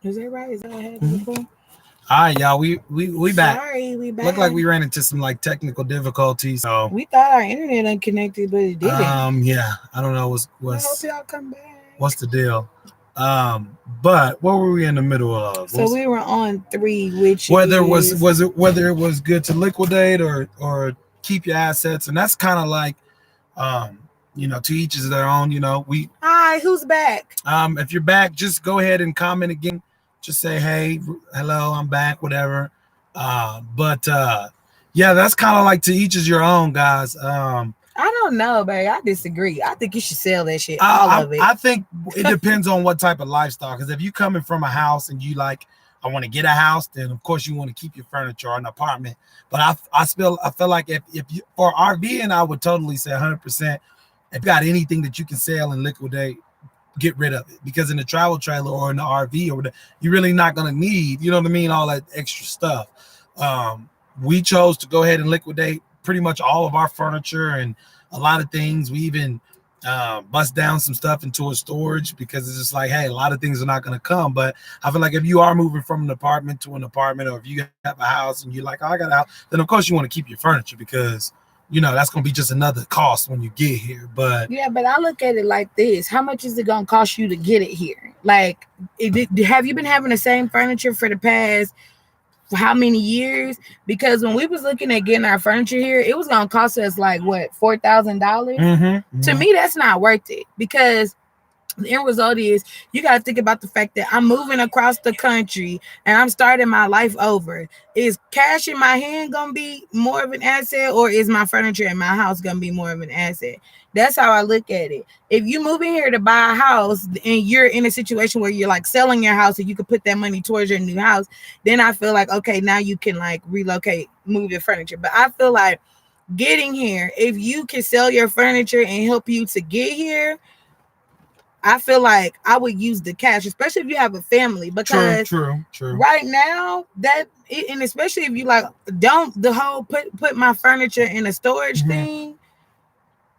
Is that right? Is that what I had before? All right, y'all. We back. Sorry, we Looked like back. we ran into some like technical difficulties. So We thought our internet unconnected, but it didn't. yeah, I don't know I hope y'all come what's back. the deal. But what were we in the middle of? So we were on 3, which is Whether it was good to liquidate or keep your assets, and that's kind of like to each is their own. We hi. Who's back? if you're back, just go ahead and comment again. Just say hey, hello, I'm back, whatever. But yeah, that's kind of like to each is your own, guys. I don't know, babe. I disagree. I think you should sell that shit, all of it. I think it depends on what type of lifestyle. Because if you coming from a house and you like, I want to get a house, then of course you want to keep your furniture or an apartment. But I feel like if you for RV, and I would totally say 100%. If you got anything that you can sell and liquidate, get rid of it, because in the travel trailer or in the RV or whatever, you're really not going to need, you know what I mean, all that extra stuff. We chose to go ahead and liquidate pretty much all of our furniture and a lot of things. We even bust down some stuff into a storage because it's just like, hey, a lot of things are not going to come. But I feel like if you are moving from an apartment to an apartment, or if you have a house and you're like, oh, I got a house, then of course you want to keep your furniture, because that's going to be just another cost when you get here. But yeah, but I look at it like this: how much is it going to cost you to get it here? Like, have you been having the same furniture for the past how many years? Because when we was looking at getting our furniture here, it was going to cost us like what, $4,000. To me, that's not worth it, because the end result is you got to think about the fact that I'm moving across the country and I'm starting my life over. Is cash in my hand going to be more of an asset, or is my furniture in my house going to be more of an asset? That's how I look at it. If you move in here to buy a house and you're in a situation where you're like selling your house and you could put that money towards your new house, then I feel like, okay, now you can like relocate, move your furniture. But I feel like getting here, if you can sell your furniture and help you to get here, I feel like I would use the cash, especially if you have a family, because true. right now and especially if you like, don't the whole put my furniture in a storage thing.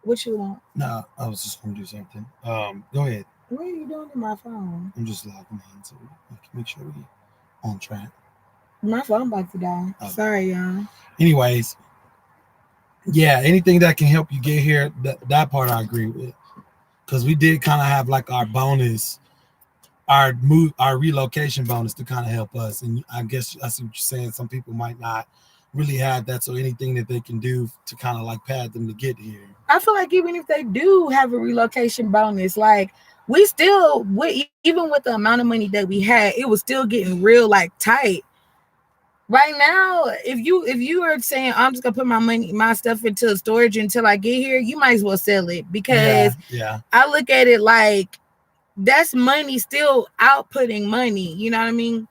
What you want? No, I was just gonna do something. Go ahead. What are you doing to my phone? I'm just logging in so we can make sure we on track. My phone about to die. Sorry, y'all. Anyways, yeah, anything that can help you get here, that part I agree with. Because we did kind of have like our bonus, our relocation bonus to kind of help us. And I guess I see what you're saying. Some people might not really have that. So anything that they can do to kind of like pad them to get here. I feel like even if they do have a relocation bonus, like we still, even with the amount of money that we had, it was still getting real like tight. Right now, if you are saying I'm just gonna put my stuff into storage until I get here, you might as well sell it, because I look at it like that's money still outputting money. You know what I mean?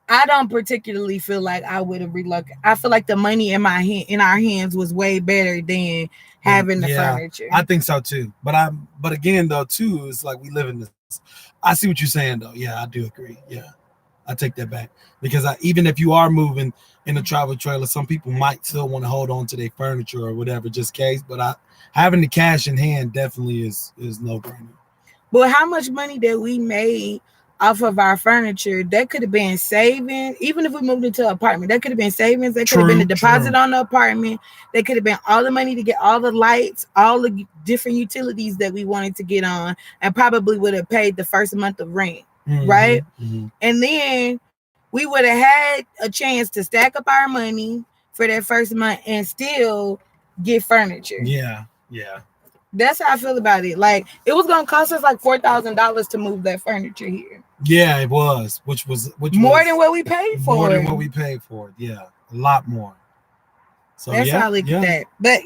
I don't particularly feel like I would have relocated. I feel like the money in our hands was way better than having the furniture. I think so too. But again though too, it's like we live in this. I see what you're saying though. Yeah, I do agree. Yeah. I take that back, because even if you are moving in a travel trailer, some people might still want to hold on to their furniture or whatever, just case. But having the cash in hand definitely is no brainer. But how much money that we made off of our furniture, that could have been savings. Even if we moved into an apartment, that could have been savings. That could have been the deposit on the apartment. That could have been all the money to get all the lights, all the different utilities that we wanted to get on, and probably would have paid the first month of rent. Right? And then we would have had a chance to stack up our money for that first month and still get furniture. Yeah. That's how I feel about it. Like, it was gonna cost us like $4,000 to move that furniture here. Yeah, it was, which was more than what we paid for. More than what we paid for it. Yeah, a lot more. So that's how I look at that. But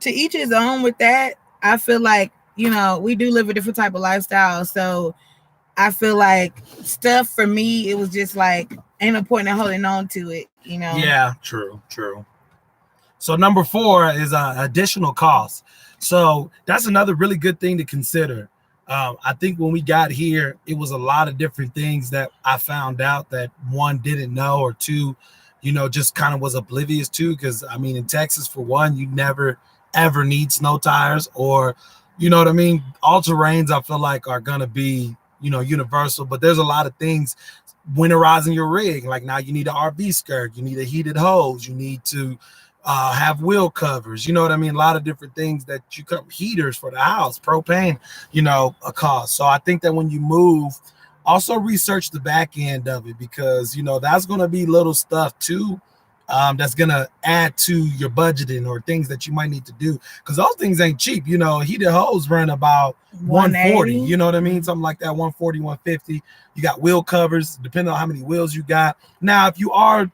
to each his own with that. I feel like we do live a different type of lifestyle, so I feel like stuff for me, it was just like, ain't no point in holding on to it, Yeah, true. So number 4 is additional costs. So that's another really good thing to consider. I think when we got here, it was a lot of different things that I found out that one, didn't know, or two, just kind of was oblivious to. Because I mean, in Texas, for one, you never ever need snow tires, or you know what I mean. All terrains, I feel like, are gonna be universal, but there's a lot of things winterizing your rig. Like now you need an RV skirt, you need a heated hose, you need to have wheel covers, you know what I mean? A lot of different things that you come, heaters for the house, propane, a cost. So I think that when you move, also research the back end of it, because that's going to be little stuff too, that's going to add to your budgeting or things that you might need to do, because those things ain't cheap. Heated hose run about 140, you know what I mean? Something like that, 140, 150. You got wheel covers, depending on how many wheels you got. Now, if you are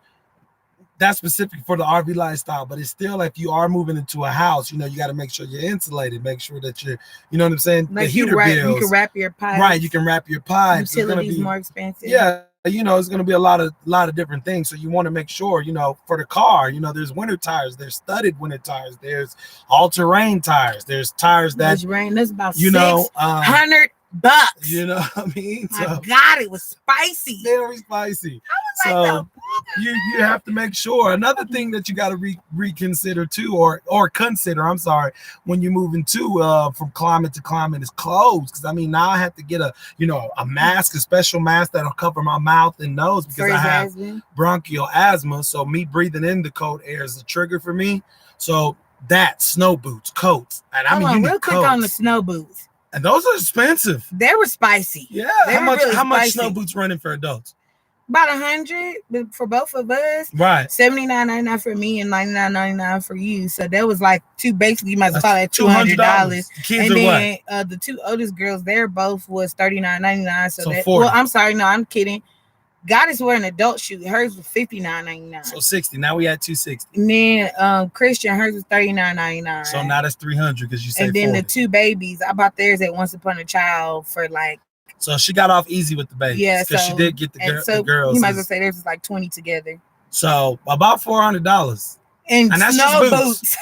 that's specific for the RV lifestyle, but it's still, if you are moving into a house, you got to make sure you're insulated, make sure that you're, you know what I'm saying? Like the heater bills, you can wrap your pipes. Right, you can wrap your pipes. Utilities more expensive. Yeah, it's going to be a lot of different things. So you want to make sure, for the car, there's winter tires, there's studded winter tires, there's all-terrain tires, there's tires that's about $600. $100. You know what I mean? My God, it was spicy. Very spicy. I was like, you have to make sure. Another thing that you got to reconsider too, or consider, I'm sorry, when you move into from climate to climate, is clothes. Because now I have to get a mask, a special mask that'll cover my mouth and nose, because I have bronchial asthma. So me breathing in the cold air is a trigger for me. So that, snow boots, coats, and you need real quick coats. On the snow boots. And those are expensive. They were spicy. Yeah. How how much snow boots running for adults? About $100 for both of us. Right. $79.99 for me and $99.99 for you. So that was like basically you might as well call it $200. Kids and then the two oldest girls, their both was $39.99. So that, 40. well, I'm sorry, no, I'm kidding. Goddess wearing an adult shoe. Hers was $59.99. So 60. Now we had 260. And then Christian, hers was $39.99. So now that's 300 because you said. And then 40. the two babies, I bought theirs at Once Upon a Child for like. So she got off easy with the babies. Yeah, because she did get the girls. You might as well say theirs was like 20 together. So about $400. And that's snow boots.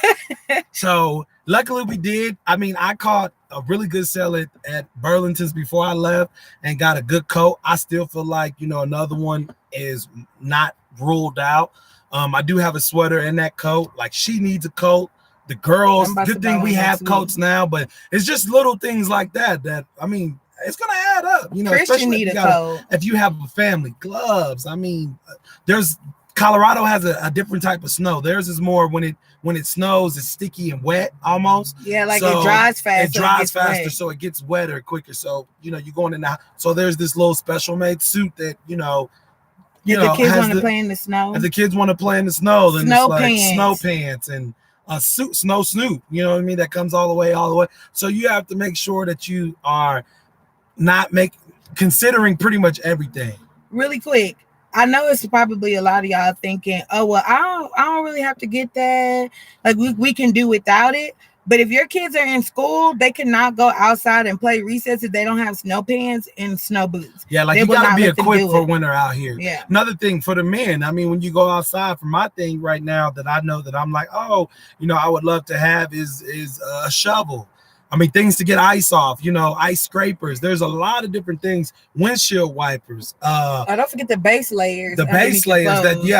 So luckily we did. I caught a really good sale at Burlington's before I left and got a good coat. I still feel like, another one is not ruled out. I do have a sweater in that coat. Like, she needs a coat. The girls, good thing we have coats now, but it's just little things like that it's gonna add up. Christian need a coat. If you have a family, gloves. There's Colorado has a different type of snow. Theirs is more when it snows, it's sticky and wet almost. Yeah, like it dries fast. It dries faster, so it gets wetter quicker. So you're going in the house. So there's this little special made suit that if the kids want to play in the snow. If the kids want to play in the snow, then snow it's like pants. Snow pants and a suit, snow snoot. You know what I mean? That comes all the way. So you have to make sure that you are not considering pretty much everything. Really quick, I know it's probably a lot of y'all thinking, oh well, I don't really have to get that. Like we can do without it. But if your kids are in school, they cannot go outside and play recess if they don't have snow pants and snow boots. Yeah, like you gotta be equipped for winter out here. Yeah. Another thing for the men, when you go outside, for my thing right now that I know that I'm like, I would love to have is a shovel. Things to get ice off, ice scrapers. There's a lot of different things. Windshield wipers. Don't forget the base layers. The base layers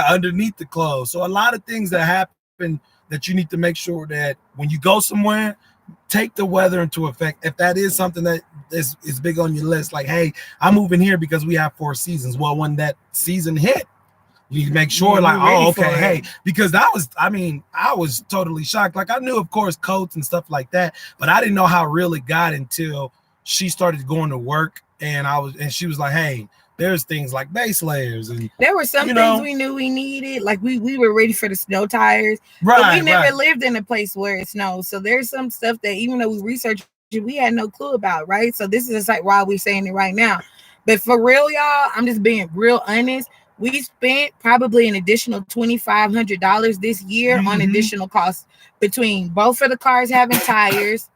underneath the clothes. So a lot of things that happen that you need to make sure that when you go somewhere, take the weather into effect. If that is something that is big on your list, like, hey, I'm moving here because we have 4 seasons. Well, when that season hit, you need to make sure, hey, because I was totally shocked. Like, I knew, of course, coats and stuff like that, but I didn't know how real it got until she started going to work, and she was like, hey, there's things like base layers, and there were some things we knew we needed. Like we were ready for the snow tires, but we never lived in a place where it snows. So there's some stuff that even though we researched, we had no clue about, right? So this is like why we're saying it right now. But for real, y'all, I'm just being real honest. We spent probably an additional $2,500 this year on additional costs between both of the cars having tires,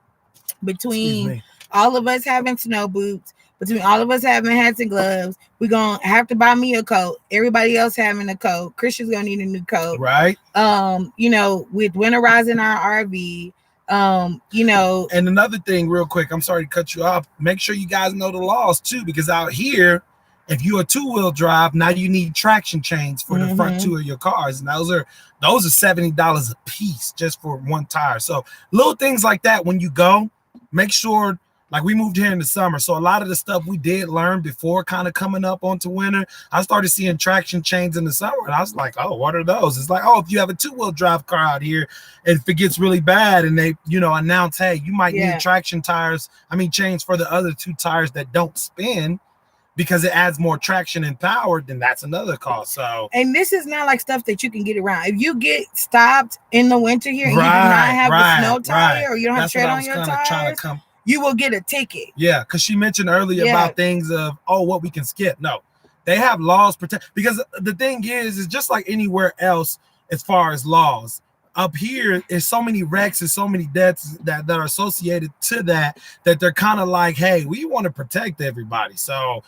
between all of us having snow boots, between all of us having hats and gloves. We're going to have to buy me a coat. Everybody else having a coat. Christian's going to need a new coat. Right. With winterizing our RV, And another thing real quick, I'm sorry to cut you off. Make sure you guys know the laws too, because out here, if you're a 2-wheel drive, now you need traction chains for the front 2 of your cars. And those are $70 a piece just for one tire. So little things like that, when you go, make sure like we moved here in the summer. So a lot of the stuff we did learn before kind of coming up onto winter, I started seeing traction chains in the summer. And I was like, oh, what are those? It's like, oh, if you have a 2-wheel drive car out here, and if it gets really bad and they, announce, hey, you might need traction chains for the other 2 tires that don't spin, because it adds more traction and power, then that's another cost. So, and this is not like stuff that you can get around. If you get stopped in the winter here and you do not have a snow tire or you don't have tread on your tires, you will get a ticket. Yeah, because she mentioned earlier about things of, what we can skip. No, they have laws protect, because the thing is just like anywhere else as far as laws. Up here, there's so many wrecks and so many deaths that are associated to that they're kind of like, hey, we want to protect everybody. So,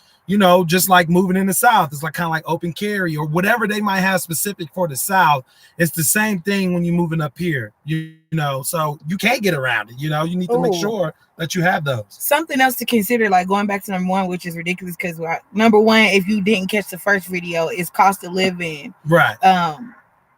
just like moving in the South, it's like kind of like open carry or whatever they might have specific for the South. It's the same thing when you're moving up here, so you can't get around it. You need to make sure that you have those. Something else to consider, like going back to number 1, which is ridiculous because number 1, if you didn't catch the first video, is cost of living. Right.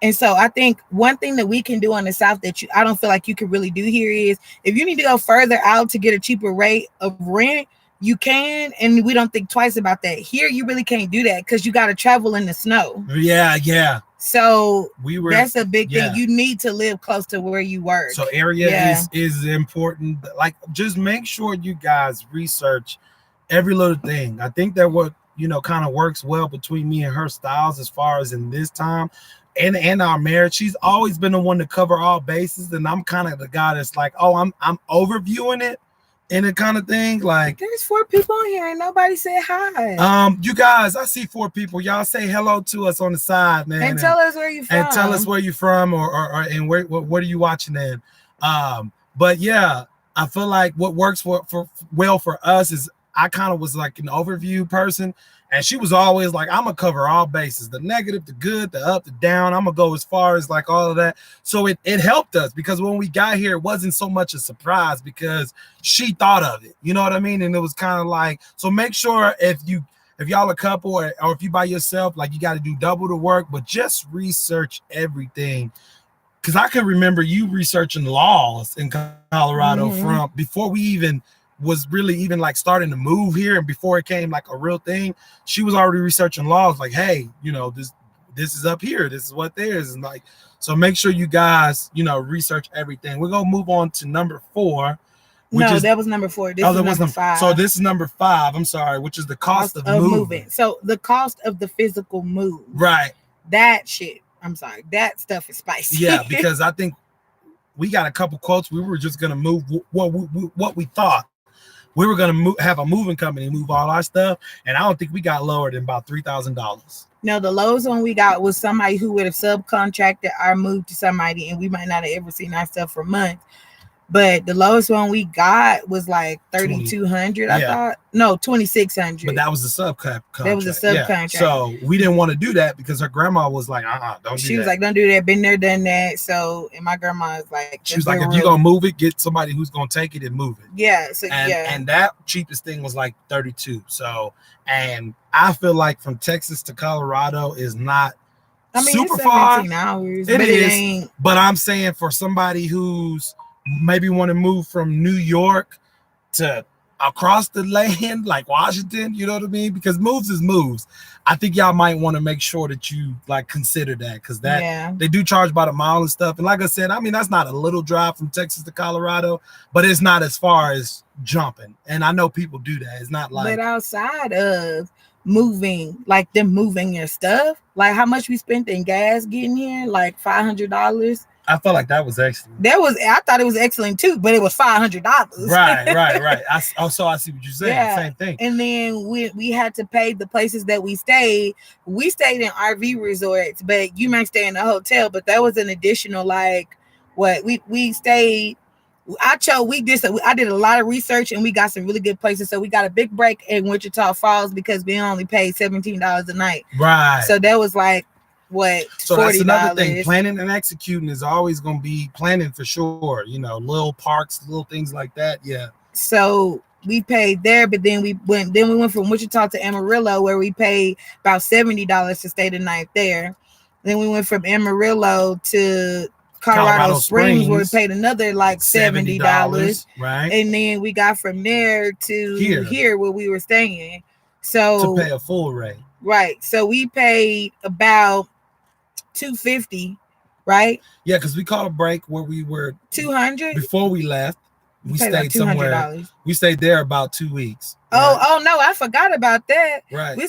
And so I think one thing that we can do on the South that I don't feel like you can really do here is, if you need to go further out to get a cheaper rate of rent, you can, and we don't think twice about that. Here, you really can't do that because you got to travel in the snow. Yeah. So that's a big thing. You need to live close to where you work. So area is important. Like, just make sure you guys research every little thing. I think that what kind of works well between me and her styles as far as in this time and our marriage. She's always been the one to cover all bases, and I'm kind of the guy that's like, oh, I'm overviewing it and it kind of thing. Like, there's 4 people on here and nobody said hi. You guys, I see 4 people. Y'all say hello to us on the side, man, and tell us where you from. And tell us where you from, or and what are you watching in. But yeah, I feel like what works well for us is, I kind of was like an overview person, and she was always like, I'm gonna cover all bases, the negative, the good, the up, the down. I'm gonna go as far as like all of that. So it helped us, because when we got here, it wasn't so much a surprise because she thought of it. You know what I mean? And it was kind of like, so make sure if y'all a couple or if you by yourself, like, you got to do double the work, but just research everything. Because I can remember you researching laws in Colorado from before we even was really even like starting to move here, and before it came like a real thing. She was already researching laws, like, hey, this is up here, this is what there is, and like, so make sure you guys research everything. We're gonna move on to number 4. That was number 4. This is number 5. So this is number 5. I'm sorry, which is the cost of moving. So the cost of the physical move. Right. That shit. I'm sorry. That stuff is spicy. Yeah, because I think we got a couple quotes. We were just gonna move what we thought. We were gonna have a moving company move all our stuff, and I don't think we got lower than about $3,000. No, the lowest one we got was somebody who would have subcontracted our move to somebody, and we might not have ever seen our stuff for months. But the lowest one we got was like 3,200. I thought, no, 2,600. But that was a subcontract. That was a subcontract. Yeah. So we didn't want to do that because her grandma was like, don't do that. She was like, don't do that. Been there, done that. So, and my grandma is like, she was like, if you're gonna move it, get somebody who's gonna take it and move it. Yeah. So and that cheapest thing was like 32. So, and I feel like from Texas to Colorado is not super it's far. 17 hours. It is. But I'm saying for somebody who's maybe want to move from New York to across the land, like Washington, you know what I mean? Because moves is moves. I think y'all might want to make sure that you like consider that, because they do charge by the mile and stuff. And like I said, that's not a little drive from Texas to Colorado, but it's not as far as jumping. And I know people do that. It's not like. But outside of moving, like them moving your stuff, like how much we spent in gas getting here, like $500. I felt like that was excellent. I thought it was excellent too, but it was $500. Right. I see what you're saying. Yeah. Same thing. And then we had to pay the places that we stayed. We stayed in RV resorts, but you might stay in a hotel. But that was an additional we stayed. I did a lot of research, and we got some really good places. So we got a big break in Wichita Falls because we only paid $17 a night. Right. So that was like. So that's another thing. Planning and executing is always going to be planning for sure. Little parks, little things like that. Yeah. So we paid there, but then we went from Wichita to Amarillo, where we paid about $70 to stay the night there. Then we went from Amarillo to Colorado Springs, where we paid another like $70. Right. And then we got from there to here where we were staying. So to pay a full rate. Right. So we paid about $250, right? Yeah, because we caught a break where we were $200 before we left. We stayed somewhere. We stayed there about 2 weeks. Right? Oh no, I forgot about that. Right. We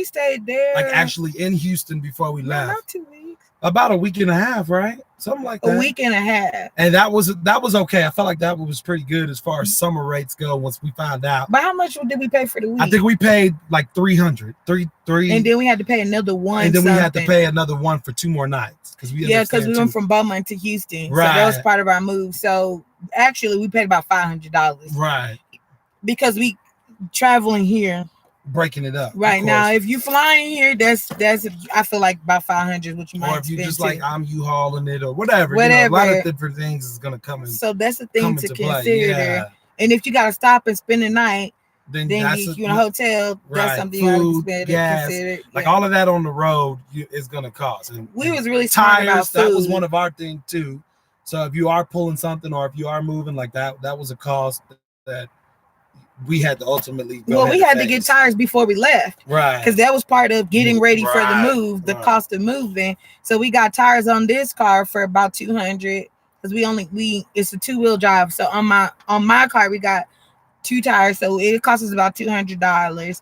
stayed there. Like actually in Houston before we left. Not 2 weeks. About a week and a half, right? Something like that. A week and a half. And that was okay. I felt like that was pretty good as far as summer rates go once we found out. But how much did we pay for the week? I think we paid like $300. And then we had to pay another one. And then we had to pay another one for 2 more nights. Because we went from Beaumont to Houston. Right. So that was part of our move. So actually we paid about $500. Right. Because we traveling here. Breaking it up right now. If you flying here, that's I feel like about $500, which you might. Or if you just like I'm U-hauling it or whatever. You know, a lot of different things is gonna come in. So that's the thing to consider. Yeah. And if you gotta stop and spend the night, then you in a hotel. Right. That's something Food, you gas, consider. Like all of that on the road is gonna cost. And we was really smart about food. That was one of our things too. So if you are pulling something or if you are moving like that, that was a cost that we had to ultimately we had to get tires before we left, right? Because that was part of getting ready for the move, the cost of moving. So we got tires on this car for about $200 because it's a 2-wheel drive. So on my car we got 2 tires, so it cost us about $200.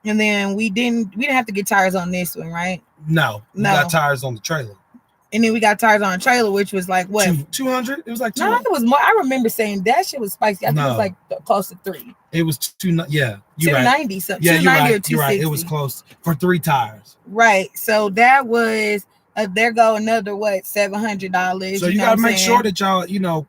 And then we didn't have to get tires on this one, right? No, we got tires on the trailer. And then we got tires on a trailer, which was like what? 200? It was like 200. No, it was more. I remember saying that shit was spicy. I think it was like close to 3. It was 290. Yeah, you're 290 right. Something. Yeah, 290 or 260. You're right. It was close for 3 tires. Right. So that was there go another $700. So you gotta make sure that y'all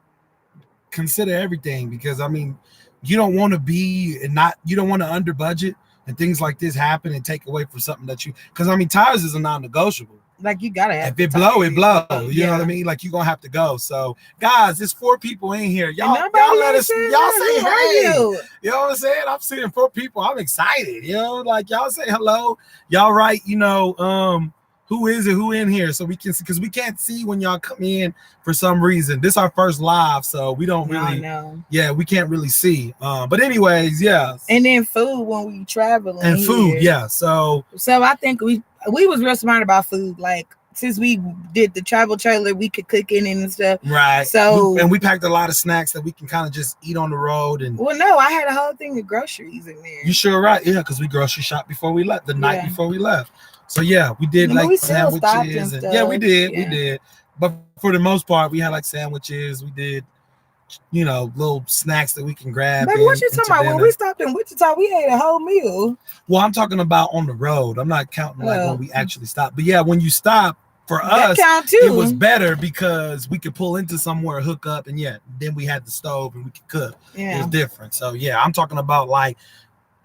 consider everything, because I mean you don't want to you don't want to under budget and things like this happen and take away from something that because I mean tires is a non-negotiable. Like you gotta have if it blow, it blow. You know what I mean? Like you're gonna have to go. So guys, there's 4 people in here. Y'all let us y'all say hey. You know what I'm saying? I'm seeing 4 people. I'm excited. Like y'all say hello. Y'all write, who is it? Who in here? So we can see, because we can't see when y'all come in for some reason. This is our first live, so we don't really know. Yeah, we can't really see. But anyways, yeah. And then food when we traveling. And food, yeah. So I think we was real smart about food. Like since we did the travel trailer, we could cook in it and stuff. Right. So and we packed a lot of snacks that we can kind of just eat on the road. And well, no, I had a whole thing of groceries in there. You sure right? Yeah, because we grocery shopped before we left, the night before we left. So yeah, we did like sandwiches. Yeah, we did. Yeah. We did. But for the most part, we had like sandwiches. We did, little snacks that we can grab. But what you talking about? When we stopped in Wichita, we ate a whole meal. Well, I'm talking about on the road. I'm not counting like when we actually stopped. But yeah, when you stop, for us, it was better because we could pull into somewhere, hook up, and then we had the stove and we could cook. Yeah. It was different. So yeah, I'm talking about like,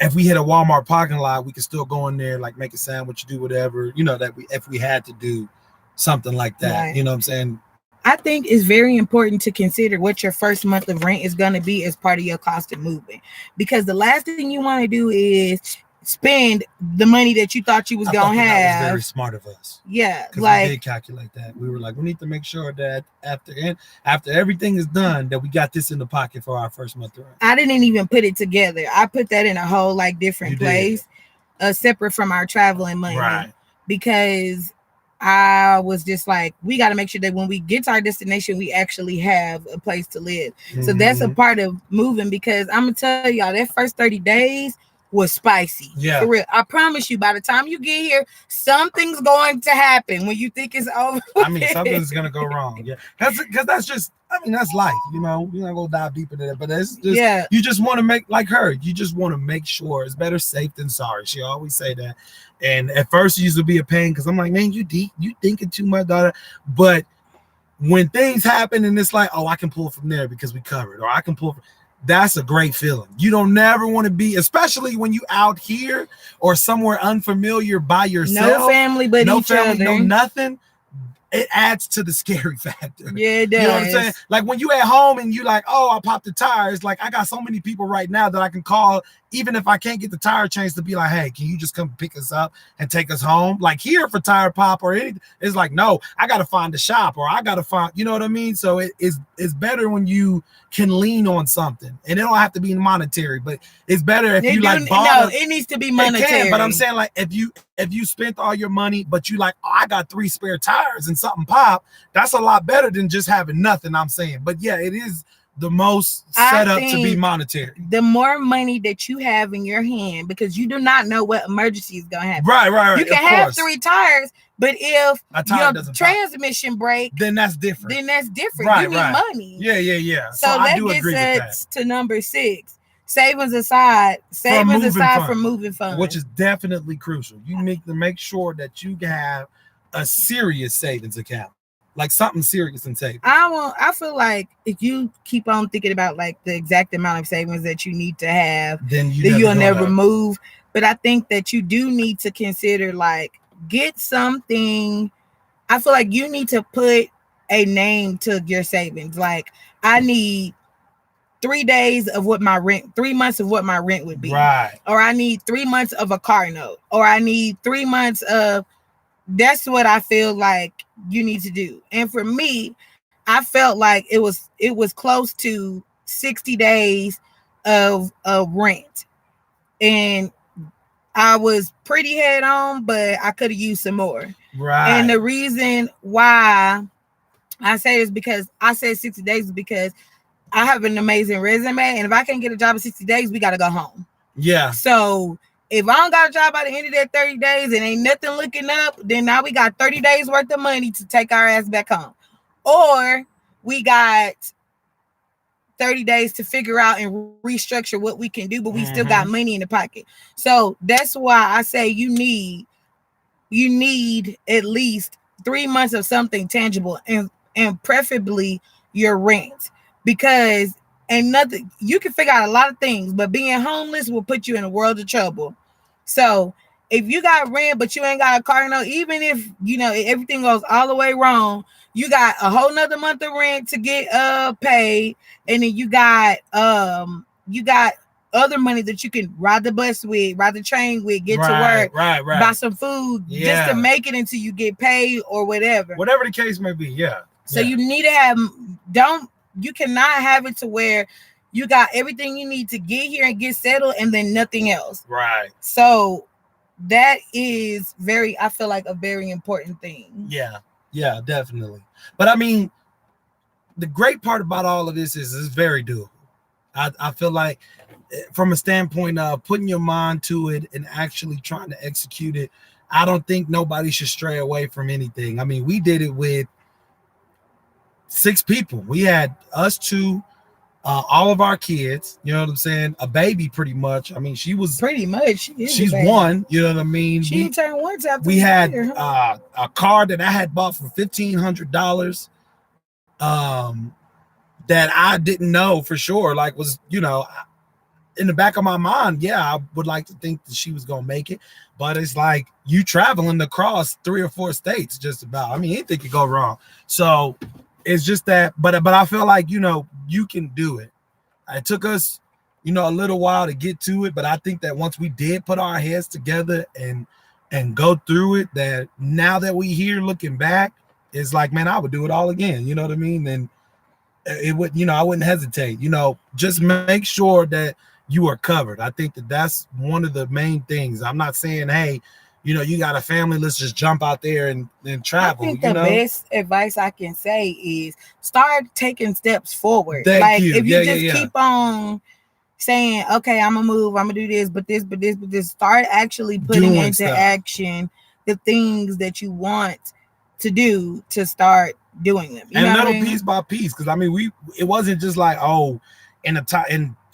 if we hit a Walmart parking lot, we could still go in there, like make a sandwich, do whatever, if we had to do something like that, right. You know what I'm saying? I think it's very important to consider what your first month of rent is going to be as part of your cost of moving, because the last thing you want to do is spend the money that you thought you was going to have. That was very smart of us. Yeah. Like we did calculate that. We were like, we need to make sure that after everything is done, that we got this in the pocket for our first month of rent. I didn't even put it together. I put that in a whole like different place, separate from our traveling money. Right. Because I was just like, we got to make sure that when we get to our destination, we actually have a place to live. Mm-hmm. So that's a part of moving, because I'm going to tell y'all that first 30 days was spicy. Yeah. For real. I promise you, by the time you get here, something's going to happen when you think it's over. I mean, something's going to go wrong. Yeah. That's just, that's life, We're not going to dive deep into that, but it's just, you just want to make, like her, you just want to make sure it's better safe than sorry. She always say that. And at first it used to be a pain, because I'm like, man, you thinking too much, daughter. But when things happen and it's like, oh, I can pull from there because we covered, or I can pull from, that's a great feeling. You don't never want to be, especially when you out here or somewhere unfamiliar by yourself. No family but each other. No nothing. It adds to the scary factor. Yeah, it does. You know what I'm saying? Like when you at home and you like, oh, I popped the tires. Like I got so many people right now that I can call even if I can't get the tire changed, to be like, hey, can you just come pick us up and take us home? Like here for Tire Pop or anything, it's like, no, I got to find a shop or I got to find, you know what I mean? So it's better when you can lean on something, and it don't have to be monetary, but it's better if you like bought. It needs to be monetary. But I'm saying like if you spent all your money, but you like, oh, I got 3 spare tires and something pop, that's a lot better than just having nothing. I'm saying, but yeah, it is the most set up to be monetary. The more money that you have in your hand, because you do not know what emergency is gonna happen. Right. You can have 3 tires, but if your transmission break, then that's different. Right, you need money. Yeah. So that gets us to number 6. Savings aside from moving funds, which is definitely crucial. You need to make sure that you have a serious savings account. Like something serious and safe. I feel like if you keep on thinking about like the exact amount of savings that you need to have, then you'll never move. But I think that you do need to consider like get something. I feel like you need to put a name to your savings. Like I need 3 days of what my rent, 3 months of what my rent would be. Right. Or I need 3 months of a car note. Or I need 3 months of. That's what I feel like you need to do. And for me, I felt like it was close to 60 days of rent. And I was pretty head on, but I could have used some more. Right. And the reason why I say this because I said 60 days is because I have an amazing resume. And if I can't get a job in 60 days, we got to go home. Yeah. So if I don't got a job by the end of that 30 days and ain't nothing looking up, then now we got 30 days worth of money to take our ass back home. Or we got 30 days to figure out and restructure what we can do, but we still got money in the pocket. So that's why I say you need at least 3 months of something tangible and preferably your rent, because and nothing, you can figure out a lot of things, but being homeless will put you in a world of trouble. So if you got rent, but you ain't got a car note, even if, everything goes all the way wrong, you got a whole nother month of rent to get paid. And then you got other money that you can ride the bus with, ride the train with, get to work, buy some food just to make it until you get paid or whatever. Whatever the case may be. Yeah. So you need to have, you cannot have it to where you got everything you need to get here and get settled and then nothing else. Right. So that is I feel like a very important thing. Yeah, definitely. But I mean, the great part about all of this is it's very doable. I feel like from a standpoint of putting your mind to it and actually trying to execute it, I don't think nobody should stray away from anything. I mean, we did it with 6 people. We had us 2, all of our kids, you know what I'm saying? A baby pretty much. I mean, she was pretty much. She's 1, you know what I mean? She turned 1 after we had a car that I had bought for $1,500 that I didn't know for sure, like was, in the back of my mind, I would like to think that she was gonna make it, but it's like you traveling across 3 or 4 states just about. I mean, anything could go wrong. So it's just that, but I feel like, you can do it. It took us, a little while to get to it, but I think that once we did put our heads together and go through it, that now that we here looking back, it's like, man, I would do it all again. You know what I mean? And it would, I wouldn't hesitate, just make sure that you are covered. I think that that's one of the main things. I'm not saying, hey, you got a family, let's just jump out there and travel. I think the best advice I can say is start taking steps forward. If you keep on saying, okay, I'm gonna move, I'm gonna do this, but this, start actually putting into action the things that you want to do to start doing them. Piece by piece, because I mean, it wasn't just like, oh, in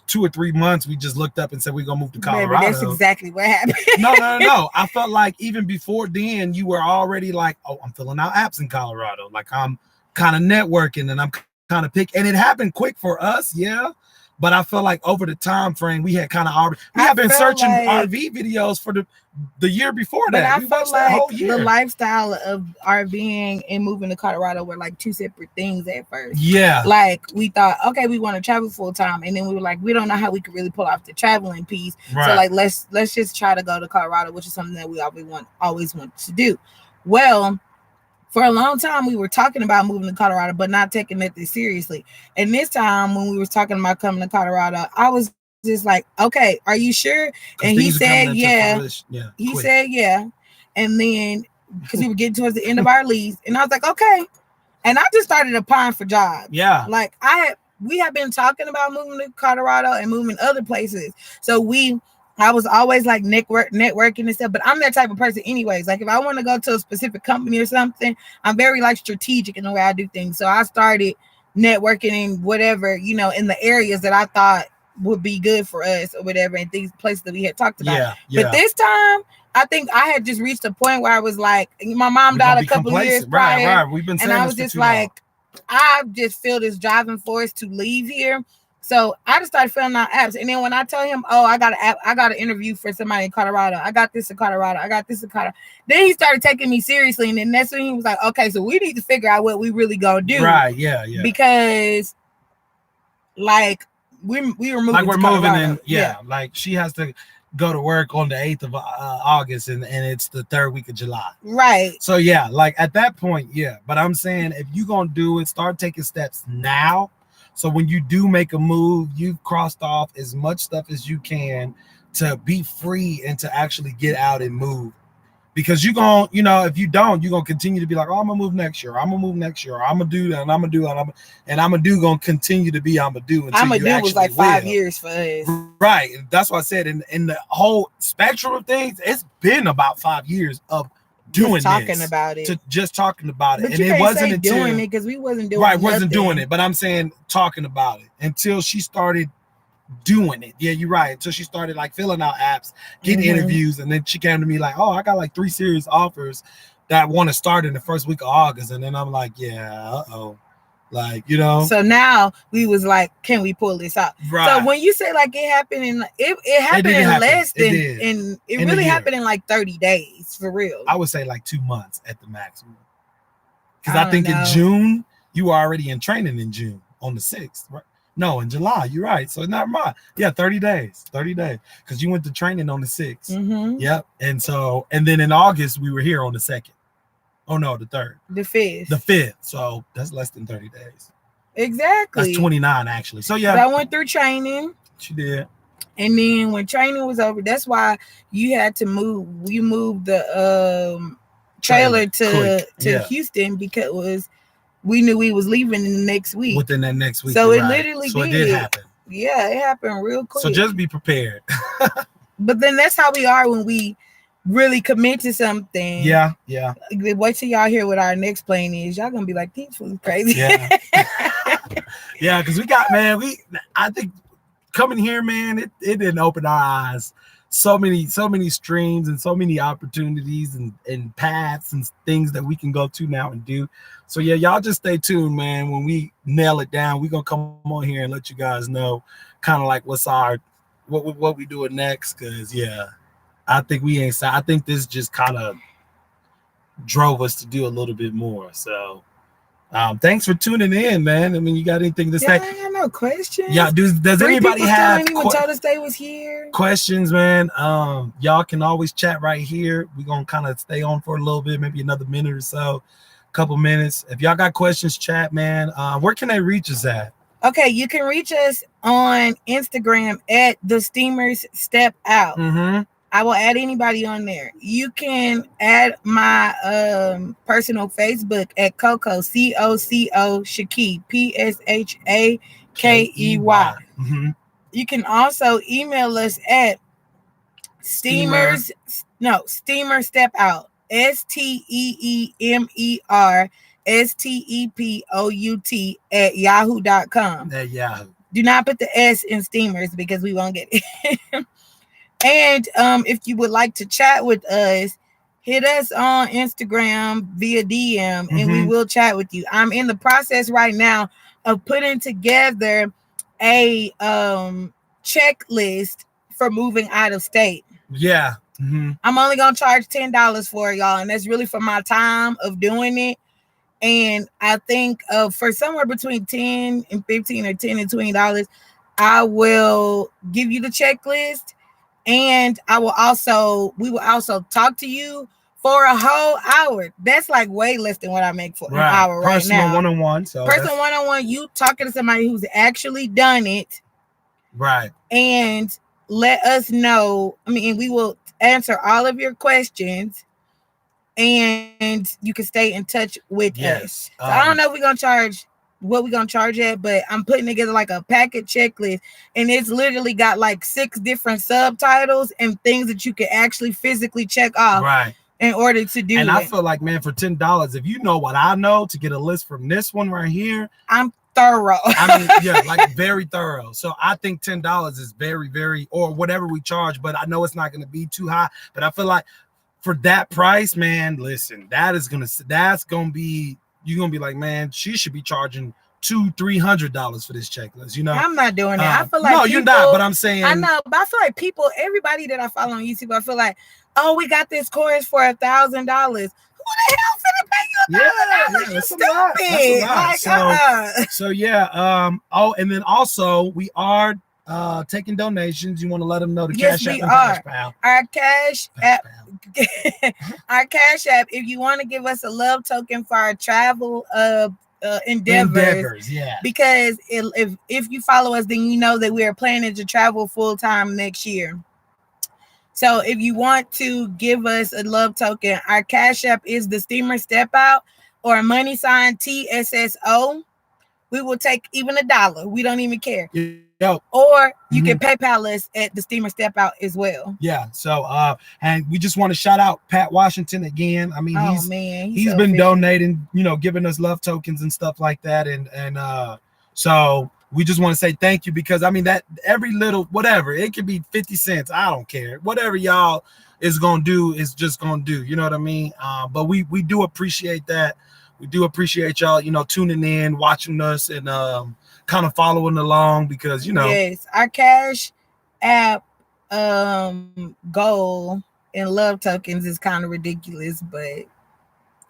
2 or 3 months, we just looked up and said we're gonna move to Colorado. Baby, that's exactly what happened. No. I felt like even before then, you were already like, oh, I'm filling out apps in Colorado. Like I'm kind of networking and I'm kind of pick. And it happened quick for us, But I feel like over the time frame, we had kind of already we have been searching RV videos for the year before that. But I we felt watched that like whole year. the lifestyle of RVing and moving to Colorado were like two separate things at first. Yeah. Like we thought, okay, we want to travel full time, and then we were like, we don't know how we could really pull off the traveling piece. Right. So like let's just try to go to Colorado, which is something that we always want to do. Well, for a long time, we were talking about moving to Colorado, but not taking it this seriously. And this time, when we were talking about coming to Colorado, I was just like, okay, are you sure? And he said, yeah. He said, yeah. And then, because we were getting towards the end of our lease, and I was like, okay. And I just started applying for jobs. Yeah. Like we have been talking about moving to Colorado and moving other places. So I was always like networking and stuff, but I'm that type of person anyways. Like if I want to go to a specific company or something, I'm very like strategic in the way I do things. So I started networking in whatever, in the areas that I thought would be good for us or whatever, and these places that we had talked about. Yeah. But this time, I think I had just reached a point where I was like, my mom died a couple of years prior. Right. We've been saying and I was just like, I just feel this driving force to leave here. So I just started filling out apps. And then when I tell him, oh, I got an interview for somebody in Colorado. I got this in Colorado. I got this in Colorado. Then he started taking me seriously. And then that's when he was like, okay, so we need to figure out what we really gonna do. Right, yeah. Because like we were moving. Like we're moving in, yeah. Like she has to go to work on the 8th of August and it's the 3rd week of July. Right. So yeah, like at that point, yeah. But I'm saying if you're gonna do it, start taking steps now. So when you do make a move, you've crossed off as much stuff as you can to be free and to actually get out and move. Because you're going to, if you don't, you're going to continue to be like, oh, I'm going to move next year. I'm going to move next year. I'm going to do that. And I'm going to do it. And I'm going to do going to continue to be I'm going to do. I'm going to do was like 5 years for us. Right. That's what I said. In the whole spectrum of things, it's been about 5 years of doing talking about it. Just talking about it. But and you it can't wasn't say until doing it because we wasn't doing right, wasn't nothing. doing it. But I'm saying talking about it until she started doing it. Yeah, you're right. Until she started like filling out apps, getting interviews, and then she came to me like, oh, I got like 3 serious offers that want to start in the first week of August. And then I'm like, yeah, like, So now we was like, can we pull this out? Right. So when you say like it happened in it happened in less than it really happened in like 30 days for real. I would say like 2 months at the maximum. Because I think in June, you were already in training in June on the 6th, right? No, in July. You're right. So not right. Yeah, 30 days. 30 days. Because you went to training on the 6th. Yep. And then in August, we were here on the 2nd. Oh no, the 3rd. The 5th. The 5th. So that's less than 30 days. Exactly. That's 29 actually. So yeah. But I went through training. She did. And then when training was over, that's why you had to move. We moved the trailer to Houston because we knew we was leaving in the next week. Within that next week. So it literally so it did happen. Yeah, it happened real quick. So just be prepared. But then that's how we are when we really commit to something. Yeah. Wait till y'all hear what our next plan is. Y'all gonna be like, these fools crazy. Yeah. Yeah, because I think coming here, man, it didn't open our eyes. So many streams and so many opportunities and paths and things that we can go to now and do. So yeah, y'all just stay tuned, man. When we nail it down, we're gonna come on here and let you guys know kind of like what we doing next. Cause yeah, I think I think this just kind of drove us to do a little bit more. So thanks for tuning in, man. I mean, you got anything to say? I got no questions. Yeah, does anybody have told us they was here? Questions, man? Y'all can always chat right here. We're gonna kind of stay on for a little bit, maybe another minute or so, couple minutes. If y'all got questions, chat, man. Where can they reach us at? Okay, you can reach us on Instagram at The Steamers Step Out. I will add anybody on there. You can add my personal Facebook at Coco, COCO Shakey, PSHAKEY. You can also email us at Steamer Step Out, STEEMERSTEPOUT at yahoo.com. At Yahoo. Do not put the S in steamers because we won't get it. And if you would like to chat with us, hit us on Instagram via DM and we will chat with you. I'm in the process right now of putting together a checklist for moving out of state. Yeah. Mm-hmm. I'm only gonna charge $10 for it, y'all, and that's really for my time of doing it. And I think for somewhere between 10 and 15 or 10 and $20, I will give you the checklist, and we will also talk to you for a whole hour. That's like way less than what I make for an hour right now. Personal one-on-one. So personal one-on-one, you talking to somebody who's actually done it. Right. And let us know. I mean, we will answer all of your questions, and you can stay in touch with us. So I don't know if we're gonna charge what we're gonna charge at, but I'm putting together like a packet checklist, and it's literally got like 6 different subtitles and things that you can actually physically check off. Right. In order to do it. And I feel like, man, for $10, if you know what I know, to get a list from this one right here, I'm thorough. I mean, yeah, like very thorough. So I think $10 is very, very, or whatever we charge, but I know it's not going to be too high. But I feel like for that price, man, listen, that's gonna be, you're gonna be like, man, she should be charging $200-$300 for this checklist. You know, I'm not doing that. I feel like no, you're not. But I'm saying, I know, but I feel like everybody that I follow on YouTube, I feel like, oh, we got this course for $1,000. Who the hell finna pay you $1,000? You stupid. Like, so yeah. Oh, and then also we are taking donations. You want to let them know the Yes, Cash App we and are. Cash Pal. Our Cash App. Our Cash App. If you want to give us a love token for our travel endeavors, yeah. Because if you follow us, then you know that we are planning to travel full time next year. So if you want to give us a love token, our Cash App is the Steamer Step Out or $ TSSO. We will take even $1. We don't even care. Yo. Or you can PayPal us at the Steamer Step Out as well. Yeah. So and we just want to shout out Pat Washington again. I mean, he's been donating, you know, giving us love tokens and stuff like that. And so we just want to say thank you, because I mean that every little whatever, it could be 50 cents. I don't care. Whatever y'all is gonna do is just gonna do. You know what I mean? But we do appreciate that. We do appreciate y'all, you know, tuning in, watching us, and kind of following along, because you know. Yes, our Cash App goal in love tokens is kind of ridiculous, but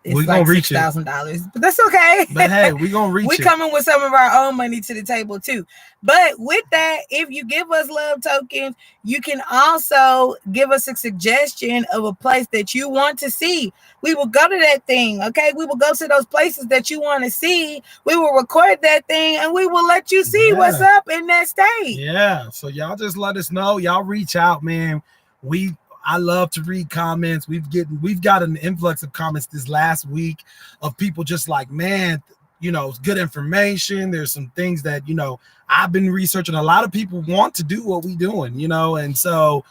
it's we're like gonna reach $6,000, but that's okay. But hey, we're gonna reach we coming with some of our own money to the table too. But with that, if you give us love tokens, you can also give us a suggestion of a place that you want to see. We will go to that thing, okay? We will go to those places that you want to see. We will record that thing, and we will let you see what's up in that state. Yeah. So y'all just let us know. Y'all reach out, man. I love to read comments. We've got an influx of comments this last week of people just like, man, you know, it's good information. There's some things that, you know, I've been researching. A lot of people want to do what we're doing, you know, and so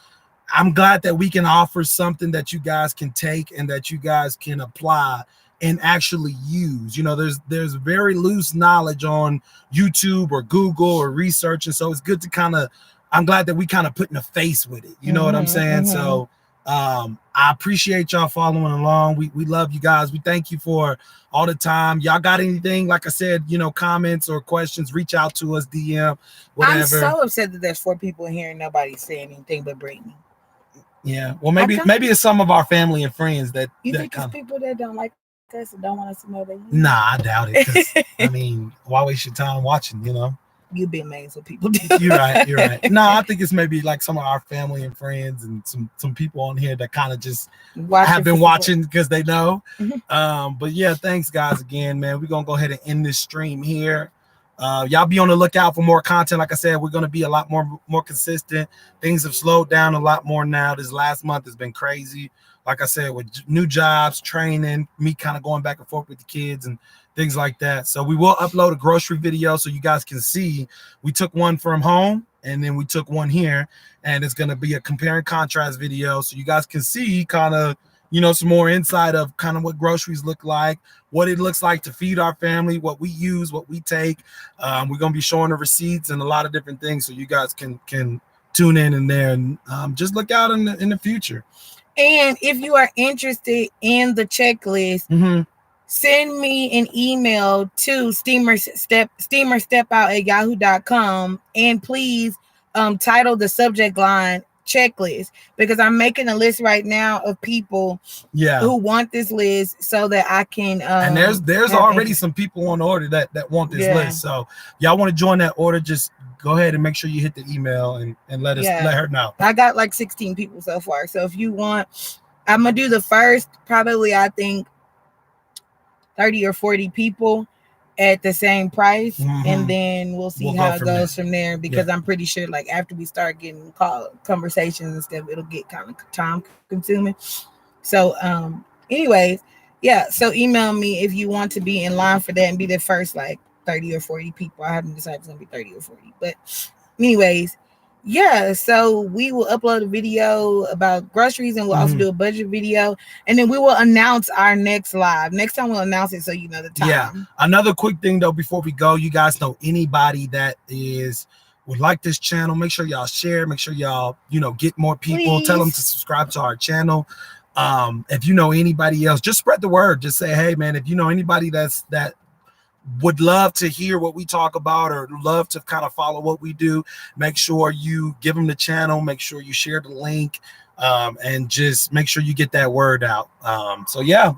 I'm glad that we can offer something that you guys can take and that you guys can apply and actually use. You know, there's very loose knowledge on YouTube or Google or research, and so it's good to I'm glad that we kind of putting a face with it. You know what I'm saying? So I appreciate y'all following along. We love you guys. We thank you for all the time. Y'all got anything, like I said, you know, comments or questions, reach out to us, DM, whatever. I'm so upset that there's 4 people in here and nobody's saying anything but Brittany. Yeah. Well, maybe it's some of our family and friends that you think it's people that don't like us and don't want us to know that. Nah, I doubt it. 'Cause, I mean, why waste your time watching, you know? You've been made so people do. You're right. No, I think it's maybe like some of our family and friends and some people on here that kind of just have been watching because they know. But yeah, thanks guys again, man. We're gonna go ahead and end this stream here. Y'all be on the lookout for more content. Like I said, we're gonna be a lot more consistent. Things have slowed down a lot more now. This last month has been crazy. Like I said, with new jobs, training, me kind of going back and forth with the kids and things like that. So we will upload a grocery video so you guys can see. We took one from home and then we took one here, and it's going to be a compare and contrast video so you guys can see kind of, you know, some more insight of kind of what groceries look like, what it looks like to feed our family, what we use, what we take. We're going to be showing the receipts and a lot of different things so you guys can tune in there and just look out in the future. And if you are interested in the checklist, send me an email to steamerstepout@yahoo.com, and please title the subject line checklist, because I'm making a list right now of people who want this list so that I can and there's already some people on order that want this list. So y'all want to join that order, just go ahead and make sure you hit the email and let her know. I got like 16 people so far. So if you want, I'm gonna do the first, probably I think 30 or 40 people at the same price, and then we'll see how it goes from there, because I'm pretty sure like after we start getting conversations and stuff, it'll get kind of time consuming. So anyways, so email me if you want to be in line for that and be the first like 30 or 40 people. I haven't decided it's gonna be 30 or 40, but anyways, so we will upload a video about groceries, and we'll also do a budget video, and then we will announce our next live. Next time we'll announce it so you know the time. Yeah. Another quick thing though, before we go, you guys know anybody that would like this channel, make sure y'all share, make sure y'all, get more people. Please. Tell them to subscribe to our channel. If you know anybody else, just spread the word. Just say, hey man, if you know anybody that would love to hear what we talk about or love to kind of follow what we do, make sure you give them the channel, make sure you share the link, and just make sure you get that word out. We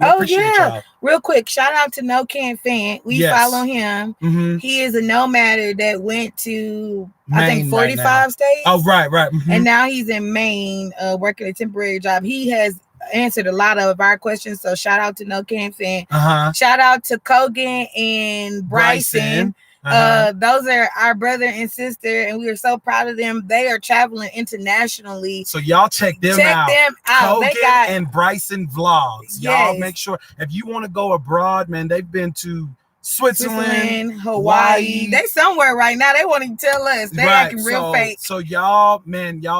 appreciate y'all. Real quick, shout out to No Can Fan. We follow him. He is a nomad that went to Maine, I think 45 states. Oh, right. And now he's in Maine, working a temporary job. He has answered a lot of our questions, so shout out to No Can Fan. Shout out to Kogan and Bryson. Those are our brother and sister, and we are so proud of them. They are traveling internationally, so y'all check them out. Kogan and Bryson vlogs. Y'all make sure if you want to go abroad, man. They've been to Switzerland, Hawaii. They somewhere right now. They won't even tell us. They acting real fake. So y'all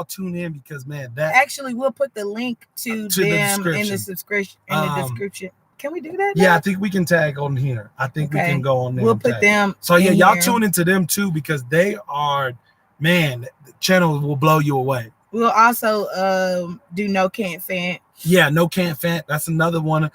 tune in, because that actually we'll put the link to them in the description. Can we do that now? Yeah, I think we can tag on here. I think we can go on there. We'll put them. So y'all tune into them too, because they are, the channel will blow you away. We'll also do No Can't Fan. Yeah, No Can't Fan. That's another one.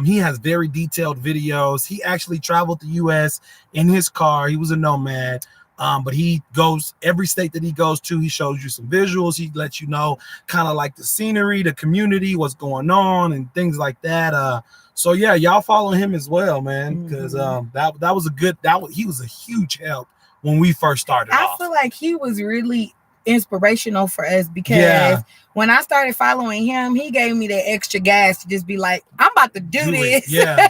He has very detailed videos. He actually traveled the U.S. in his car. He was a nomad. But he goes every state that he goes to, he shows you some visuals. He lets you know kind of like the scenery, the community, what's going on, and things like that. So y'all follow him as well, man, because that was he was a huge help when we first started. I feel like he was really inspirational for us, because when I started following him, he gave me that extra gas to just be like, I'm about to do this. Yeah.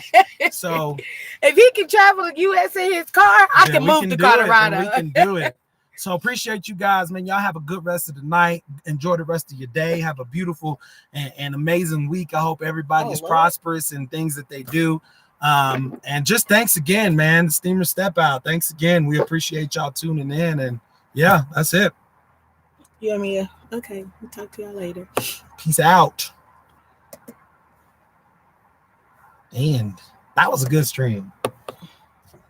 So if he can travel the U.S. in his car, I can move to Colorado. We can do it. So appreciate you guys, man. Y'all have a good rest of the night. Enjoy the rest of your day. Have a beautiful and amazing week. I hope everybody is prosperous in things that they do. And just thanks again, man. Steamer Step Out. Thanks again. We appreciate y'all tuning in. And that's it. You and me. Okay. We'll talk to y'all later. Peace out. And that was a good stream.